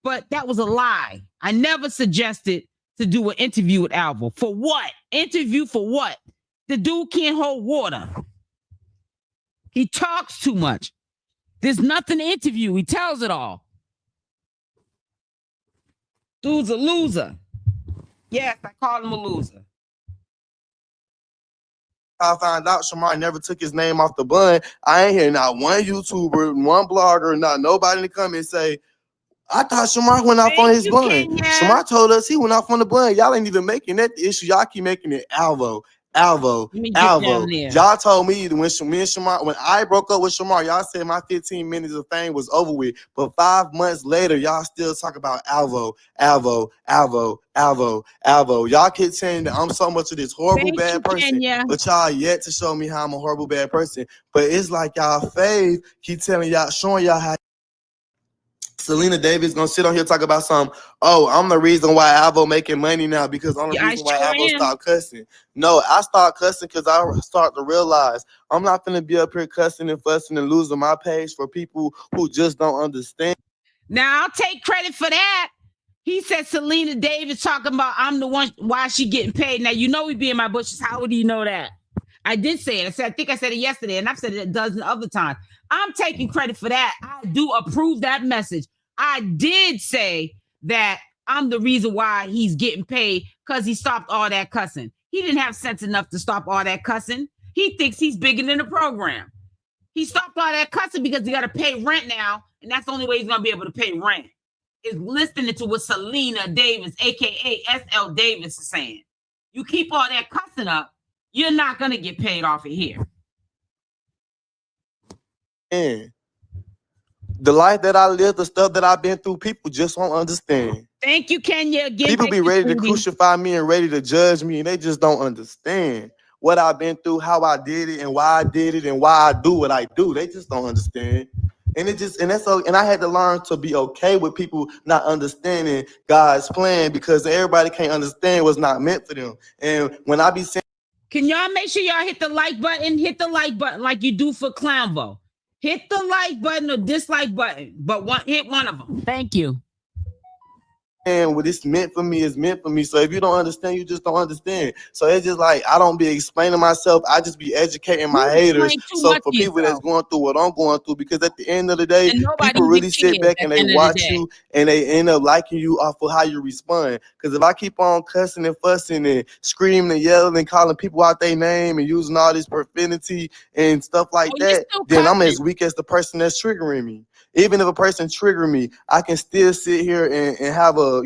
But that was a lie. I never suggested to do an interview with Alvo. For what? Interview for what? The dude can't hold water. He talks too much. There's nothing to interview. He tells it all. Dude's a loser. Yes, I call him a loser. I found out Shamar never took his name off the bun. I ain't hear not one YouTuber, one blogger, not nobody to come and say, I thought Shamar went off on his bun. Shamar told us he went off on the bun. Y'all ain't even making that the issue. Y'all keep making it Alvo. Y'all told me when me and Shamar, when I broke up with Shamar, y'all said my 15 minutes of fame was over with. But 5 months later, y'all still talk about Alvo. Y'all keep saying that I'm so much of this horrible bad person, but y'all yet to show me how I'm a horrible bad person. But it's like y'all faith keep telling y'all, showing y'all how. Selena Davis gonna sit on here talk about some. Oh, I'm the reason why Alvo making money now because I'm the reason why Alvo stopped cussing. No, I start cussing because I start to realize I'm not gonna be up here cussing and fussing and losing my page for people who just don't understand. Now I'll take credit for that. He said Selena Davis talking about I'm the one why she getting paid. Now you know we be in my bushes. How would you know that? I did say it. I think I said it yesterday, and I've said it a dozen other times. I'm taking credit for that. I do approve that message. I did say that I'm the reason why he's getting paid because he stopped all that cussing. He didn't have sense enough to stop all that cussing. He thinks he's bigger than the program. He stopped all that cussing because he got to pay rent now, and that's the only way he's going to be able to pay rent is listening to what Selena Davis, a.k.a. SL Davis, is saying. You keep all that cussing up, you're not going to get paid off of here. And the life that I live, the stuff that I've been through, people just won't understand. Thank you, Kenya. Again, people be ready to crucify me and ready to judge me, and they just don't understand what I've been through, how I did it, and why I did it, and why I do what I do. They just don't understand. And I had to learn to be okay with people not understanding God's plan because everybody can't understand what's not meant for them. And when I be saying, can y'all make sure y'all hit the like button? Hit the like button like you do for Clownvo. Hit the like button or dislike button, but hit one of them. Thank you. And what it's meant for me is meant for me. So if you don't understand, you just don't understand. So it's just like I don't be explaining myself. I just be educating my haters. So for people that's going through what I'm going through, because at the end of the day, people really sit back and they watch you and they end up liking you off of how you respond. Because if I keep on cussing and fussing and screaming and yelling and calling people out their name and using all this profanity and stuff like that, then I'm as weak as the person that's triggering me. Even if a person trigger me, I can still sit here and have a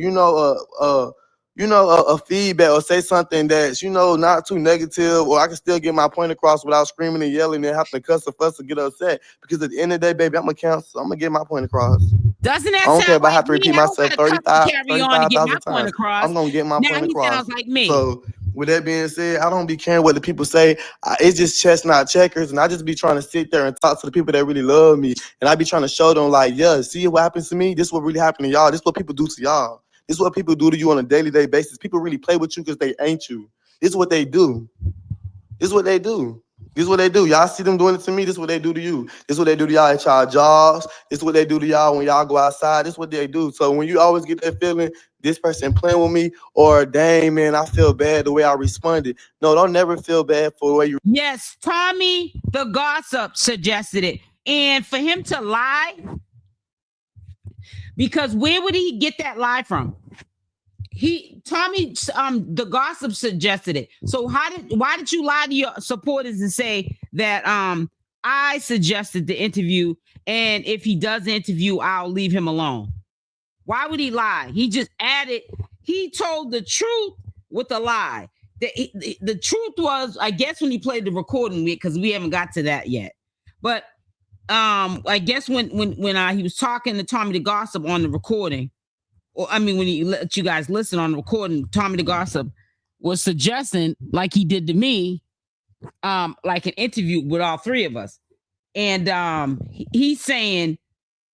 you know, a feedback or say something that's, you know, not too negative, or I can still get my point across without screaming and yelling and have to cuss or fuss or get upset. Because at the end of the day, baby, I'm a counselor. I'm gonna get my point across. Doesn't that I don't care sound if I like have to me? repeat I don't myself gotta cuss and carry on to get my 35,000 point times. across. I'm gonna get my Now point he across. sounds like me. So with that being said, I don't be caring what the people say. It's just chestnut checkers, and I just be trying to sit there and talk to the people that really love me, and I be trying to show them like, yeah, see what happens to me. This what really happened to y'all. This what people do to y'all. This is what people do to you on a daily basis. People really play with you because they ain't you. This is what they do. This is what they do. This is what they do. Y'all see them doing it to me. This is what they do to you. This is what they do to y'all at y'all jobs. This is what they do to y'all when y'all go outside. This is what they do. So when you always get that feeling, this person playing with me, or dang man, I feel bad the way I responded. No, don't never feel bad for the way you. Yes, Tommy the Gossip suggested it. And for him to lie, because where would he get that lie from? Tommy the Gossip suggested it. So why did you lie to your supporters and say that I suggested the interview, and if he does the interview, I'll leave him alone? Why would he lie? He just added, he told the truth with a lie. The truth was, I guess, when he played the recording, because we haven't got to that yet. But I guess when he was talking to Tommy the Gossip on the recording, or I mean, when he let you guys listen on the recording, Tommy the Gossip was suggesting, like he did to me, like an interview with all three of us. And he's saying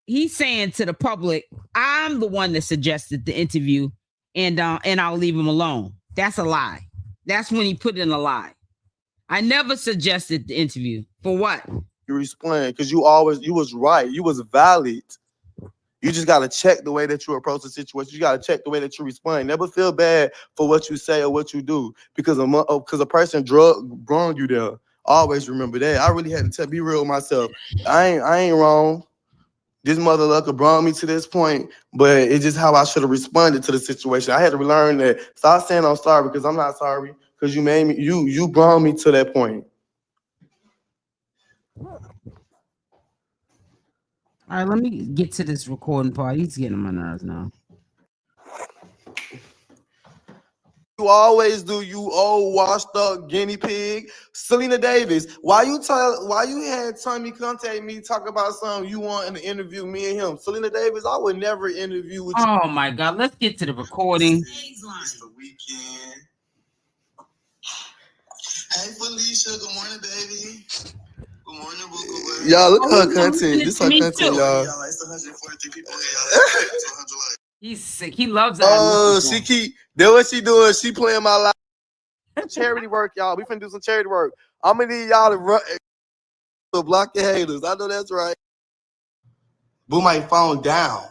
to the public, I'm the one that suggested the interview, and I'll leave him alone. That's a lie. That's when he put in a lie. I never suggested the interview. For what? You respond because you was right. You was valid. You just gotta check the way that you approach the situation. You gotta check the way that you respond. Never feel bad for what you say or what you do because a person wronged you there. Always remember that. I really had to be real with myself. I ain't wrong. This mother lucker brought me to this point, but it's just how I should have responded to the situation. I had to learn that. Stop saying I'm sorry because I'm not sorry because you made me. You brought me to that point. All right, let me get to this recording part. He's getting on my nerves now. You always do, you old washed up guinea pig. Selena Davis, why you had Tommy contact me talk about something you want to interview me and him? Selena Davis, I would never interview with you. Oh my God, let's get to the recording. It's the weekend. Hey Felicia, good morning, baby. Good morning, Booker. Y'all look at her content. This her content, y'all. It's 143 people here. He's sick. He loves that. Oh, that's what she doing. She playing my life. Charity work, y'all. We finna do some charity work. I'm gonna need y'all to run to block your haters. I know that's right. Boom, my phone down.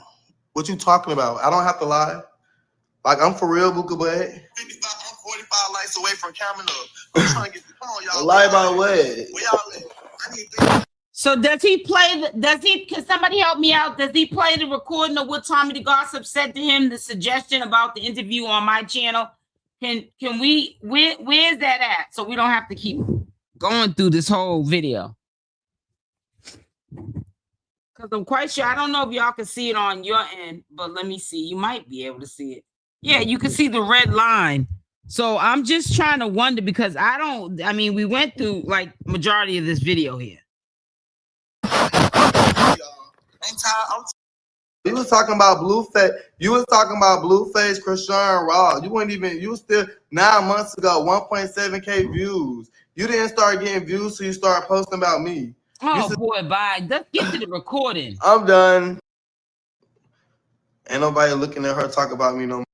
What you talking about? I don't have to lie. Like, I'm for real, Booker, but I'm 45 lights away from camera. I'm trying to get. Come on, y'all. Lie about what? Where y'all at? I need 3. So does he play? Can somebody help me out? Does he play the recording of what Tommy the Gossip said to him? The suggestion about the interview on my channel. Can we? Where's that at? So we don't have to keep going through this whole video. Because I'm quite sure, I don't know if y'all can see it on your end, but let me see. You might be able to see it. Yeah, you can see the red line. So I'm just trying to wonder because we went through like majority of this video here. You was talking about Blueface. You was talking about Blueface, Krishan Raw. You weren't even. You was still 9 months ago, 1.7K views. You didn't start getting views, so you started posting about me. Oh boy, bye. Let's get to the recording. I'm done. Ain't nobody looking at her talk about me no more.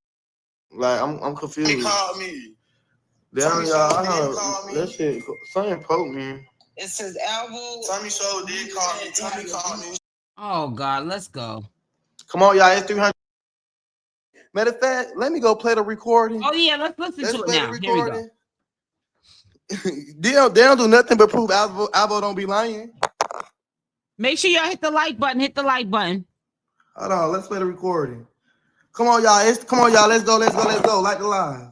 Like I'm confused. He called me. Damn, y'all. I heard that shit. Something poke me. It says Alvo. Tommy Show did call me. Tommy called me. Oh God, let's go. Come on, y'all. It's 300. Matter of fact, let me go play the recording. Oh yeah, let's listen to it now. Here we go. They don't do nothing but prove Alvo don't be lying. Make sure y'all hit the like button. Hit the like button. Hold on, let's play the recording. Come on, y'all. Come on, y'all. Let's go. Like the live.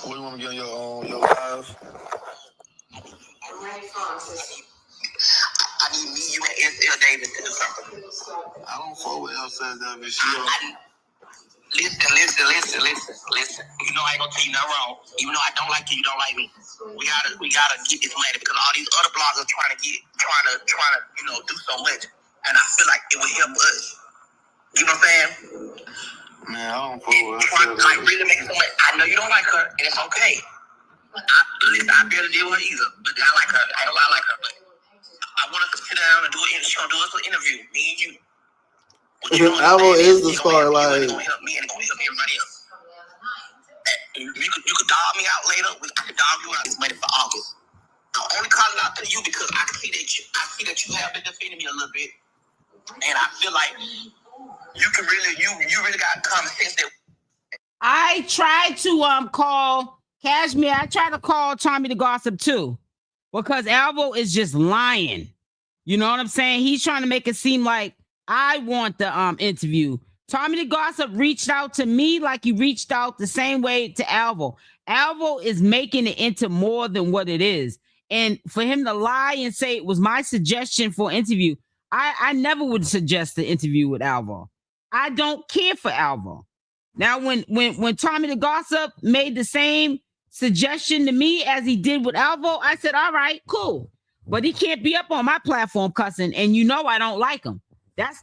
What do you want to get on your live? I'm ready for it. I need me, you, and SL Davis to do something. I don't fuck with SL Davis. Listen. You know I ain't gonna tell you nothing wrong. Even though I don't like you, you don't like me. We gotta get this money because all these other bloggers trying to do so much. And I feel like it would help us. You know what I'm saying? Man, I don't fuck with her. Like really make so much. I know you don't like her, and it's okay. Listen, I barely deal with her either, but I like her. I don't like her, but I want us to sit down and do it. She gonna do us an interview, me and you. Alvo is the star, like. It's gonna help me and it's gonna help everybody else. You could dog me out later. I could dog you out. It's money for August. I'm only calling out to you because I see that you have been defending me a little bit, and I feel like you really got common sense that. I tried to call Cashmere. I tried to call 𝗪𝗪𝗧𝗧 too, because Alvo is just lying. You know what I'm saying? He's trying to make it seem like I want the interview. 𝗪𝗪𝗧𝗧 reached out to me like he reached out the same way to Alvo. Alvo is making it into more than what it is. And for him to lie and say it was my suggestion for interview, I never would suggest the interview with Alvo. I don't care for Alvo. Now, when 𝗪𝗪𝗧𝗧 made the same suggestion to me as he did with Alvo, I said, all right, cool. But he can't be up on my platform cussing, and you know I don't like him. That's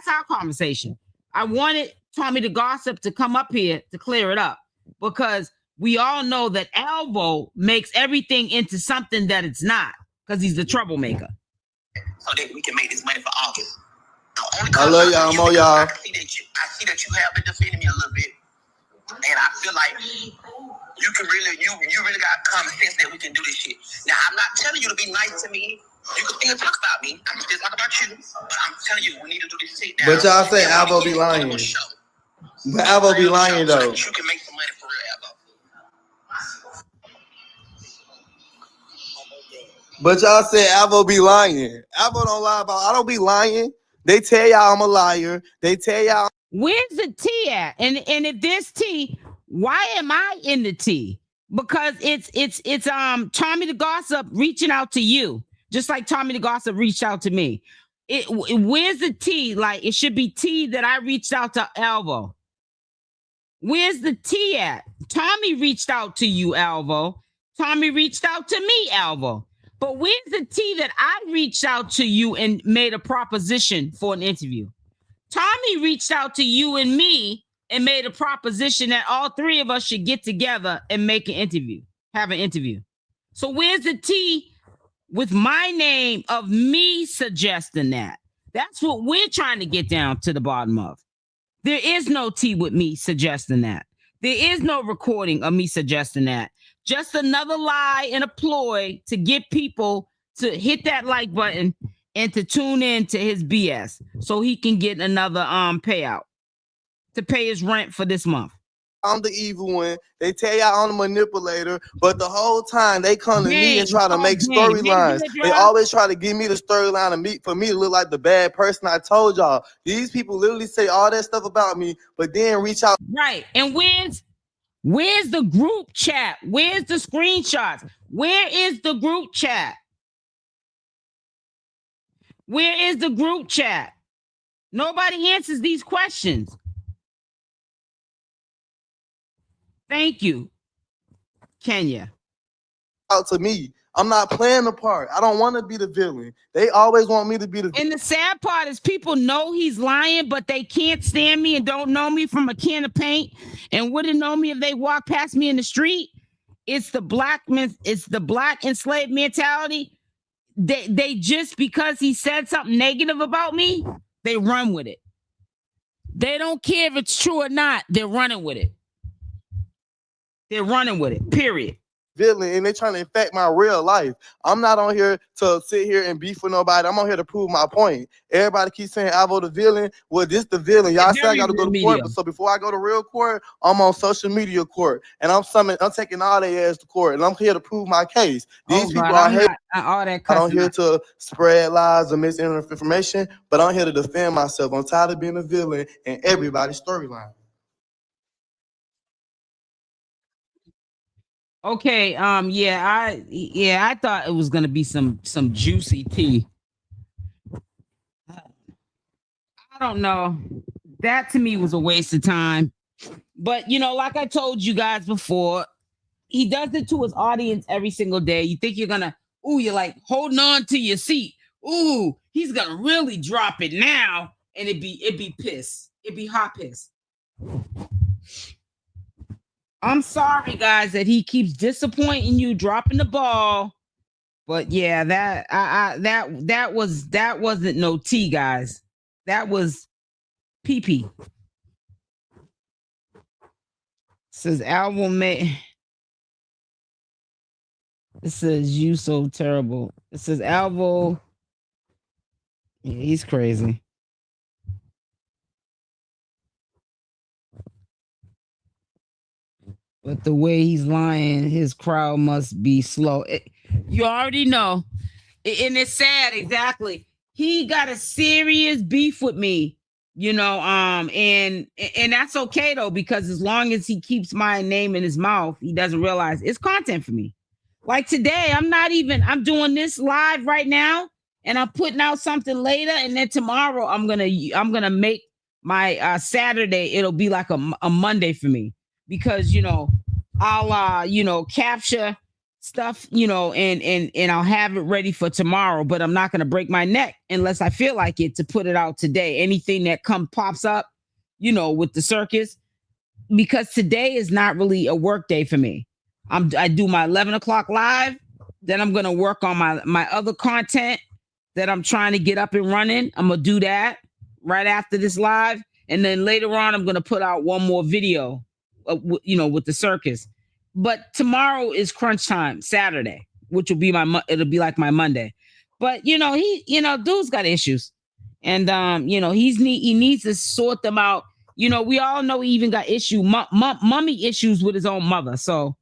our conversation. I wanted 𝗪𝗪𝗧𝗧 to come up here to clear it up, because we all know that Alvo makes everything into something that it's not, because he's the troublemaker. So that we can make this money for August. I love y'all, more y'all. I see that you have been defending me a little bit, and I feel like you really got common sense that we can do this shit. Now I'm not telling you to be nice to me. You can still talk about me. I can still talk about you, but I'm telling you we need to do this shit. But y'all say Alvo be lying. But Alvo be lying though. So you can make some money for real, Alvo. But y'all say Alvo be lying. Alvo don't lie about. I don't be lying. They tell y'all I'm a liar. They tell y'all. Where's the tea at? And if there's tea, why am I in the tea? Because it's 𝗪𝗪𝗧𝗧 reaching out to you, just like 𝗪𝗪𝗧𝗧 reached out to me. Where's the tea? Like, it should be tea that I reached out to Alvo. Where's the tea at? Tommy reached out to you, Alvo. Tommy reached out to me, Alvo. But where's the tea that I reached out to you and made a proposition for an interview? Tommy reached out to you and me and made a proposition that all three of us should get together and make an interview, have an interview. So where's the tea with my name of me suggesting that? That's what we're trying to get down to the bottom of. There is no tea with me suggesting that. There is no recording of me suggesting that. Just another lie and a ploy to get people to hit that like button and to tune in to his BS so he can get another payout to pay his rent for this month. I'm the evil one. They tell y'all I'm the manipulator, but the whole time they come to me and try to make storylines. They always try to give me the storyline for me to look like the bad person. I told y'all, these people literally say all that stuff about me, but then reach out. Right. And where's the group chat? Where's the screenshots? Where is the group chat? Where is the group chat? Nobody answers these questions. Thank you, Kenya. Out to me. I'm not playing the part. I don't want to be the villain. They always want me to be the villain. And the sad part is people know he's lying, but they can't stand me and don't know me from a can of paint and wouldn't know me if they walked past me in the street. It's the black enslaved mentality. They just, because he said something negative about me, they run with it. They don't care if it's true or not. They're running with it. They're running with it, period. Villain, and they're trying to infect my real life. I'm not on here to sit here and beef with nobody. I'm on here to prove my point. Everybody keeps saying Alvo the villain. Well, this the villain. Y'all say I gotta go to court. So before I go to real court, I'm on social media court. And I'm taking all their ass to court. And I'm here to prove my case. These people are here. I don't here to spread lies or misinformation, but I'm here to defend myself. I'm tired of being a villain in everybody's storyline. Okay, I thought it was gonna be some juicy tea. don't know. That to me was a waste of time. But like I told you guys before, he does it to his audience every single day. You think you're gonna, you're like holding on to your seat. Ooh, he's gonna really drop it now, and it'd be piss. It'd be hot piss. I'm sorry, guys, that he keeps disappointing you, dropping the ball. But yeah, that wasn't no tea, guys. That was pee. Says Alvo may. It says you so terrible. It says Alvo. Yeah, he's crazy. But the way he's lying, his crowd must be slow. You already know. And it's sad, exactly. He got a serious beef with me, and that's okay though, because as long as he keeps my name in his mouth, he doesn't realize it's content for me. Like today, I'm doing this live right now, and I'm putting out something later, and then tomorrow I'm gonna make my Saturday, it'll be like a Monday for me, because I'll capture stuff, and I'll have it ready for tomorrow, but I'm not going to break my neck unless I feel like it to put it out today. Anything that pops up, with the circus, because today is not really a work day for me. I do my 11 o'clock live, then I'm going to work on my other content that I'm trying to get up and running. I'm going to do that right after this live. And then later on, I'm going to put out one more video, with the circus. But tomorrow is crunch time, Saturday, which will be it'll be like my Monday. But dude's got issues, and he needs to sort them out. We all know he even got mummy issues with his own mother. So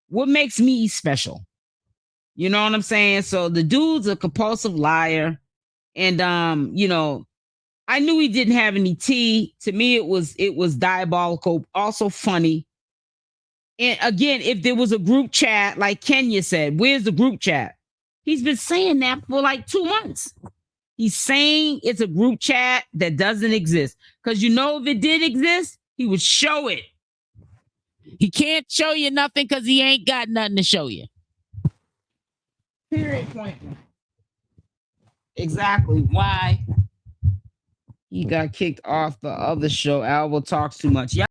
what makes me special? You know what I'm saying? So the dude's a compulsive liar, and I knew he didn't have any tea. To me, it was diabolical, also funny. And again, if there was a group chat, like Kenya said, where's the group chat? He's been saying that for like 2 months. He's saying it's a group chat that doesn't exist. Because if it did exist, he would show it. He can't show you nothing because he ain't got nothing to show you. Period. Point. Exactly why he got kicked off the other show. Alvo talks too much. Yeah.